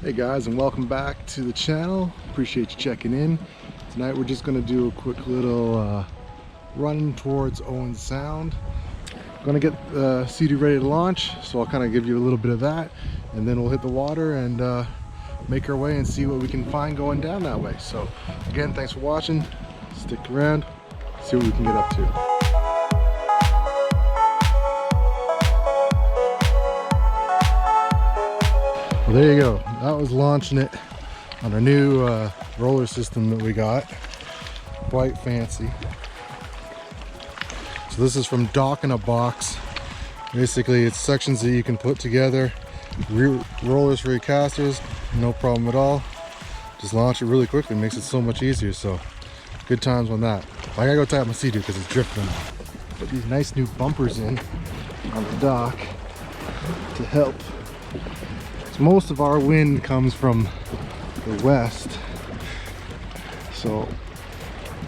Hey guys, and welcome back to the channel. Appreciate you checking in. Tonight we're just going to do a quick little run towards Owen Sound. Going to get the CD ready to launch, so I'll kind of give you a little bit of that, and then we'll hit the water and make our way and see what we can find going down that way. So again, thanks for watching. Stick around, see what we can get up to. Well, there you go. That was launching it on our new roller system that we got. Quite fancy. So this is from Dock in a Box. Basically, it's sections that you can put together. Rollers for your casters, no problem at all. Just launch it really quickly, makes it so much easier. So good times on that. I gotta go tie up my CD because it's drifting. Put these nice new bumpers in on the dock to help. Most of our wind comes from the west, so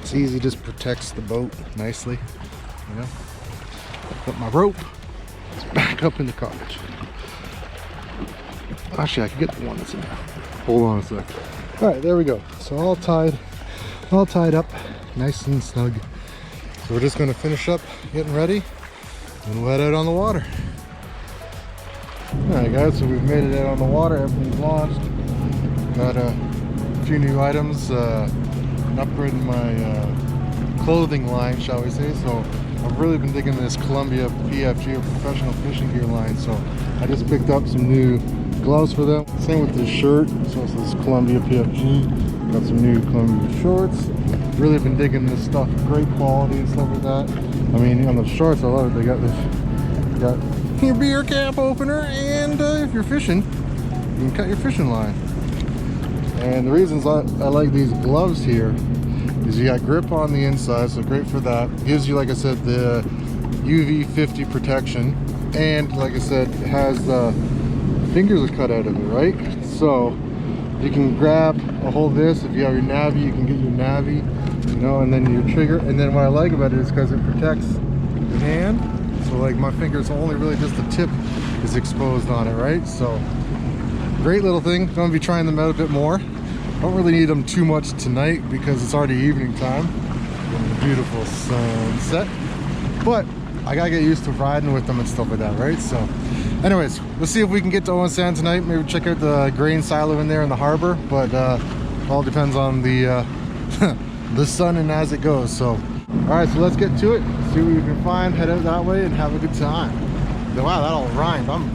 it's easy, just protects the boat nicely, you know. Put my rope, it's back up in the cottage. Actually, I can get the one that's in there. Hold on a sec. All right, there we go. So all tied up, nice and snug. So we're just going to finish up getting ready, and we'll head out on the water. Alright guys, so we've made it out on the water, everything's launched. Got a few new items, upgrading my clothing line, shall we say. So I've really been digging this Columbia PFG, or professional fishing gear line. So I just picked up some new gloves for them. Same with this shirt, so it's this Columbia PFG. Got some new Columbia shorts. Really been digging this stuff, great quality and stuff like that. I mean, on the shorts I love it. They got your beer cap opener, and if you're fishing, you can cut your fishing line. And the reasons I like these gloves here is you got grip on the inside, so great for that. Gives you, like I said, the UV 50 protection, and like I said, it has the fingers are cut out of it, right? So you can grab a hold of this. If you have your Navi, you can get your Navi, you know, and then your trigger. And then what I like about it is because it protects the hand. So like my fingers, only really just the tip is exposed on it, right? So great little thing. Gonna be trying them out a bit more. Don't really need them too much tonight because it's already evening time. Beautiful sunset. But I gotta get used to riding with them and stuff like that, right? So anyways, let's see if we can get to Owen Sound tonight. Maybe check out the grain silo in there in the harbor. But all depends on the the sun and as it goes. So all right, so let's get to it, see what we can find, head out that way and have a good time. Wow, that all rhymed. I'm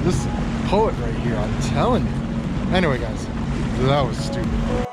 this poet right here, I'm telling you. Anyway guys, that was stupid.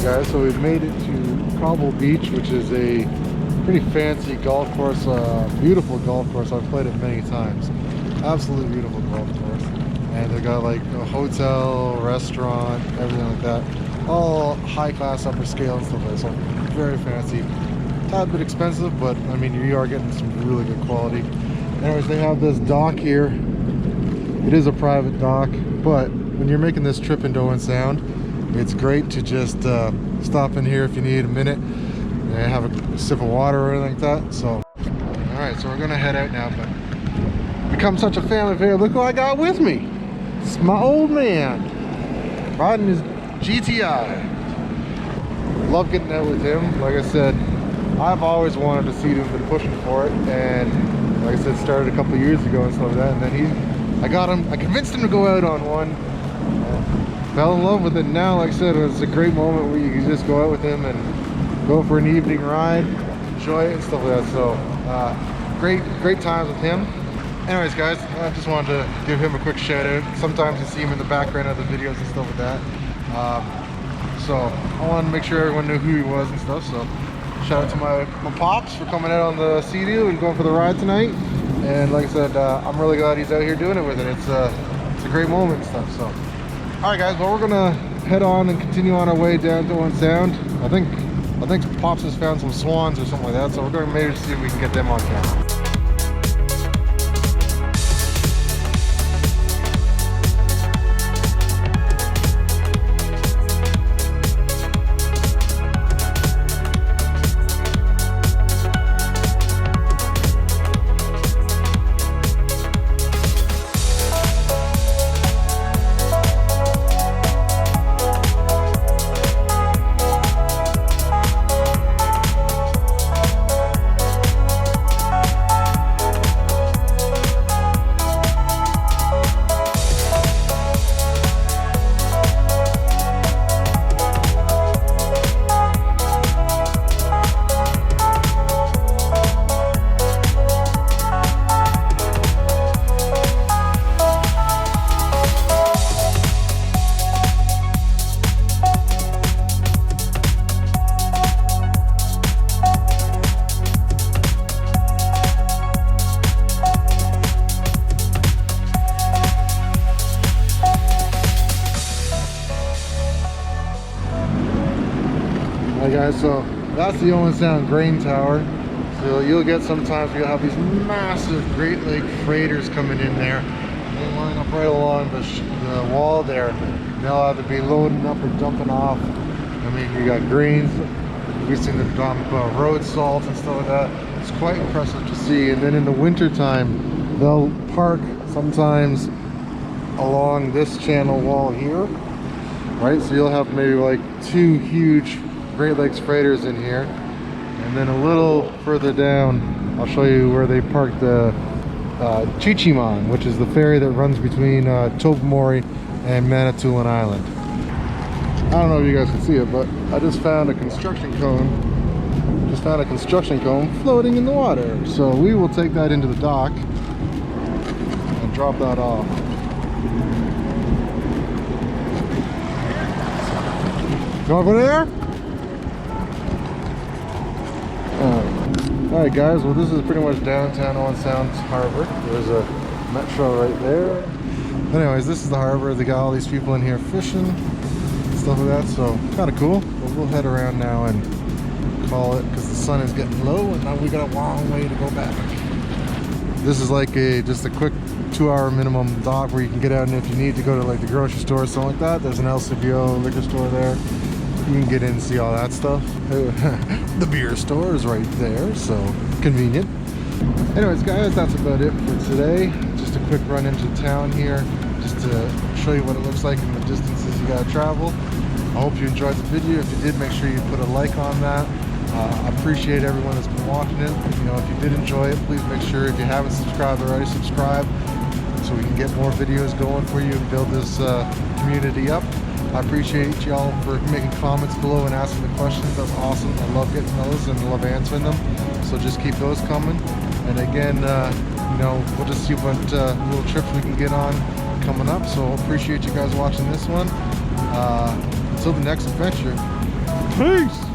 Guys, so we've made it to Cobble Beach, which is a pretty fancy golf course, beautiful golf course. I've played it many times. Absolutely beautiful golf course. And they got like a hotel, restaurant, everything like that. all high class, upper scale and stuff like that. So very fancy. Tad bit expensive, but I mean you are getting some really good quality. Anyways, they have this dock here. It is a private dock, but when you're making this trip into Owen Sound, it's great to just stop in here if you need a minute and have a sip of water or anything like that. So, all right, so we're gonna head out now, but become such a family affair. Look who I got with me. It's my old man riding his GTI. Love getting out with him. Like I said, I've always wanted to see him, been pushing for it, and like I said, started a couple of years ago and stuff like that. And then I convinced him to go out on one. Fell in love with it. Now, like I said, it's a great moment where you can just go out with him and go for an evening ride, enjoy it and stuff like that. So great times with him. Anyways, guys, I just wanted to give him a quick shout out. Sometimes you see him in the background of the videos and stuff like that. So I wanted to make sure everyone knew who he was and stuff. So shout out to my pops for coming out on the Sea-Doo and going for the ride tonight. And like I said, I'm really glad he's out here doing it with it. It's a great moment and stuff. So, all right, guys. Well, we're gonna head on and continue on our way down to Owen Sound. I think Pops has found some swans or something like that. So we're gonna maybe see if we can get them on camera. Alright guys, so that's the Owen Sound grain tower. So you'll get sometimes you'll have these massive Great Lake freighters coming in there. They line up right along the wall there. They'll either be loading up or dumping off. I mean, you got grains. We've seen them dump road salt and stuff like that. It's quite impressive to see. And then in the winter time, they'll park sometimes along this channel wall here, right? So you'll have maybe like 2 huge Great Lakes freighters in here, and then a little further down I'll show you where they park the Chichiman, which is the ferry that runs between Tobermory and Manitoulin Island. I don't know if you guys can see it, but I just found a construction cone. Floating in the water. So we will take that into the dock and drop that off. Go over there. Alright guys, well this is pretty much downtown Owen Sound Harbour. There's a metro right there. Anyways, this is the harbour. They got all these people in here fishing and stuff like that, so kind of cool. But we'll head around now and call it because the sun is getting low and now we got a long way to go back. This is like just a quick 2-hour minimum dock where you can get out, and if you need to go to like the grocery store or something like that, there's an LCBO liquor store there. You can get in and see all that stuff. The beer store is right there, so convenient. Anyways guys, that's about it for today. Just a quick run into town here, just to show you what it looks like and the distances you gotta travel. I hope you enjoyed the video. If you did, make sure you put a like on that. I appreciate everyone that's been watching it. You know, if you did enjoy it, please make sure, if you haven't subscribed already, subscribe so we can get more videos going for you and build this community up. I appreciate y'all for making comments below and asking the questions. That's awesome. I love getting those and I love answering them. So just keep those coming. And again, you know, we'll just see what little trips we can get on coming up. So appreciate you guys watching this one. Until the next adventure. Peace!